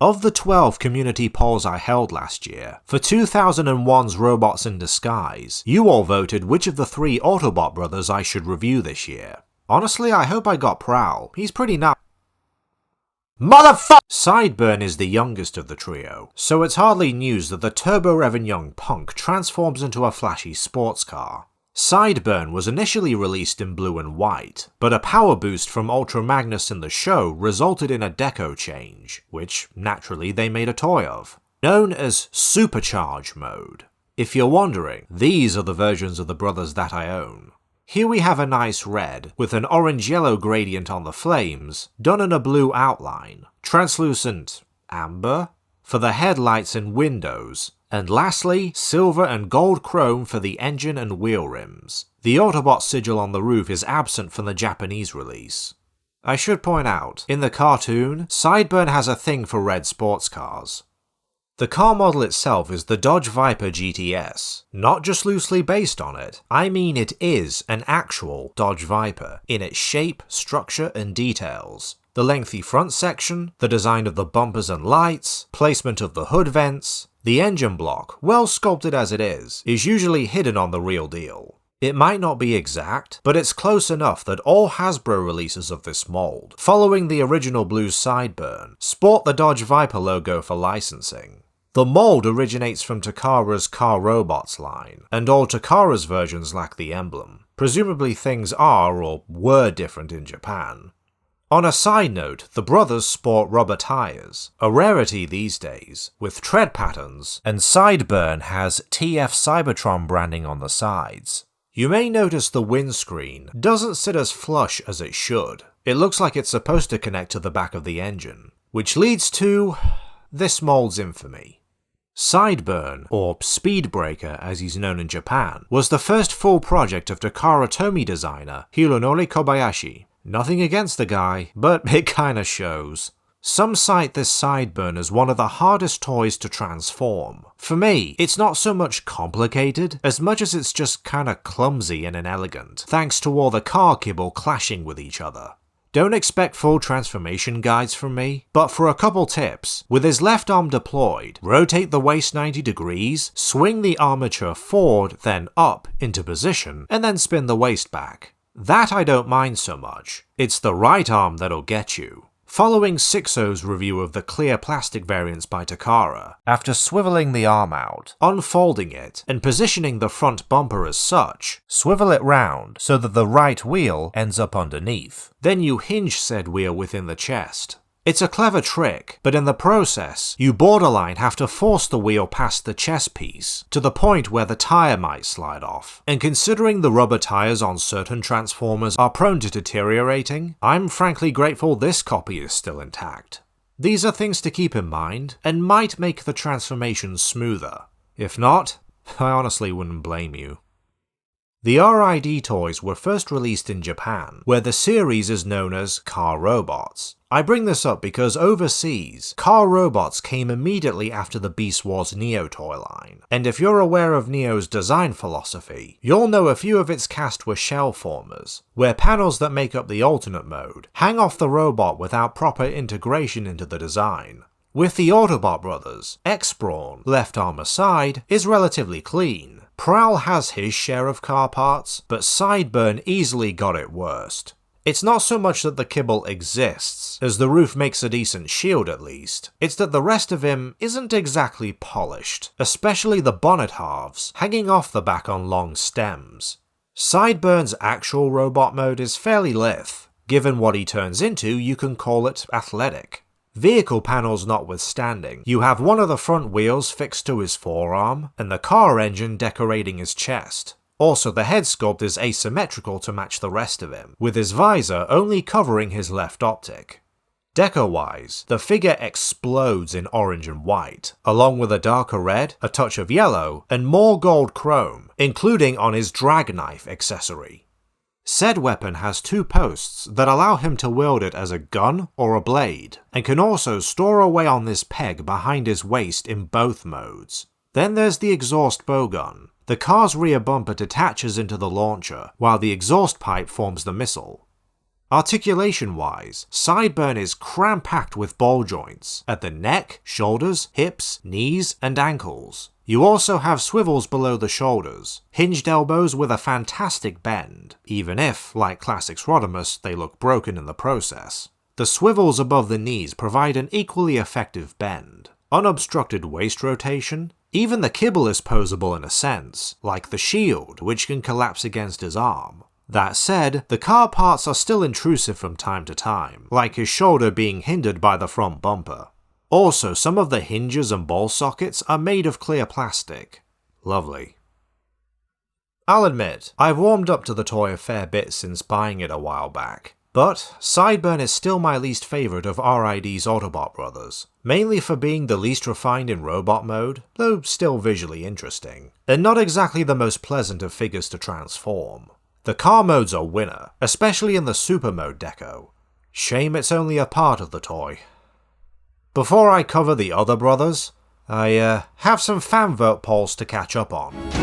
Of the 12 community polls I held last year, for 2001's Robots in Disguise, you all voted which of the 3 Autobot Brothers I should review this year. Honestly, I hope I got Prowl. He's pretty nice. Sideburn is the youngest of the trio, so it's hardly news that the turbo-revving young punk transforms into a flashy sports car. Sideburn was initially released in blue and white, but a power boost from Ultra Magnus in the show resulted in a deco change, which naturally they made a toy of, known as Supercharge mode. If you're wondering, these are the versions of the brothers that I own. Here we have a nice red, with an orange-yellow gradient on the flames, done in a blue outline, translucent amber, for the headlights and windows, and lastly, silver and gold chrome for the engine and wheel rims. The Autobot sigil on the roof is absent from the Japanese release. I should point out, in the cartoon, Sideburn has a thing for red sports cars. The car model itself is the Dodge Viper GTS. Not just loosely based on it, I mean it is an actual Dodge Viper, in its shape, structure and details. The lengthy front section, the design of the bumpers and lights, placement of the hood vents. The engine block, well sculpted as it is usually hidden on the real deal. It might not be exact, but it's close enough that all Hasbro releases of this mold, following the original blue Sideburn, sport the Dodge Viper logo for licensing. The mold originates from Takara's Car Robots line, and all Takara's versions lack the emblem. Presumably things are or were different in Japan. On a side note, the brothers sport rubber tyres, a rarity these days, with tread patterns, and Sideburn has TF Cybertron branding on the sides. You may notice the windscreen doesn't sit as flush as it should. It looks like it's supposed to connect to the back of the engine, which leads to this mold's infamy. Sideburn, or Speedbreaker as he's known in Japan, was the first full project of Takara Tomy designer Hironori Kobayashi. Nothing against the guy, but it kinda shows. Some cite this Sideburn as one of the hardest toys to transform. For me, it's not so much complicated, as much as it's just kinda clumsy and inelegant, thanks to all the car kibble clashing with each other. Don't expect full transformation guides from me, but for a couple tips, with his left arm deployed, rotate the waist 90 degrees, swing the armature forward, then up into position, and then spin the waist back. That I don't mind so much. It's the right arm that'll get you. Following Sixo's review of the clear plastic variants by Takara, after swiveling the arm out, unfolding it, and positioning the front bumper as such, swivel it round so that the right wheel ends up underneath. Then you hinge said wheel within the chest. It's a clever trick, but in the process, you borderline have to force the wheel past the chest piece, to the point where the tyre might slide off. And considering the rubber tyres on certain Transformers are prone to deteriorating, I'm frankly grateful this copy is still intact. These are things to keep in mind, and might make the transformation smoother. If not, I honestly wouldn't blame you. The RID toys were first released in Japan, where the series is known as Car Robots. I bring this up because overseas, Car Robots came immediately after the Beast Wars Neo toy line, and if you're aware of Neo's design philosophy, you'll know a few of its cast were shell formers, where panels that make up the alternate mode hang off the robot without proper integration into the design. With the Autobot Brothers, X-Brawn, left arm aside, is relatively clean. Prowl has his share of car parts, but Sideburn easily got it worst. It's not so much that the kibble exists, as the roof makes a decent shield at least, it's that the rest of him isn't exactly polished, especially the bonnet halves, hanging off the back on long stems. Sideburn's actual robot mode is fairly lithe. Given what he turns into, you can call it athletic. Vehicle panels notwithstanding, you have one of the front wheels fixed to his forearm, and the car engine decorating his chest. Also, the head sculpt is asymmetrical to match the rest of him, with his visor only covering his left optic. Deco-wise, the figure explodes in orange and white, along with a darker red, a touch of yellow, and more gold chrome, including on his drag knife accessory. Said weapon has two posts that allow him to wield it as a gun or a blade, and can also store away on this peg behind his waist in both modes. Then there's the exhaust bowgun. The car's rear bumper detaches into the launcher, while the exhaust pipe forms the missile. Articulation-wise, Sideburn is cram-packed with ball joints at the neck, shoulders, hips, knees, and ankles. You also have swivels below the shoulders, hinged elbows with a fantastic bend, even if, like classic Rodimus, they look broken in the process. The swivels above the knees provide an equally effective bend. Unobstructed waist rotation. Even the kibble is posable in a sense, like the shield, which can collapse against his arm. That said, the car parts are still intrusive from time to time, like his shoulder being hindered by the front bumper. Also, some of the hinges and ball sockets are made of clear plastic. Lovely. I'll admit, I've warmed up to the toy a fair bit since buying it a while back, but Sideburn is still my least favourite of RID's Autobot Brothers, mainly for being the least refined in robot mode, though still visually interesting, and not exactly the most pleasant of figures to transform. The car modes are winner, especially in the super mode deco. Shame it's only a part of the toy. Before I cover the other brothers, I have some fan vote polls to catch up on.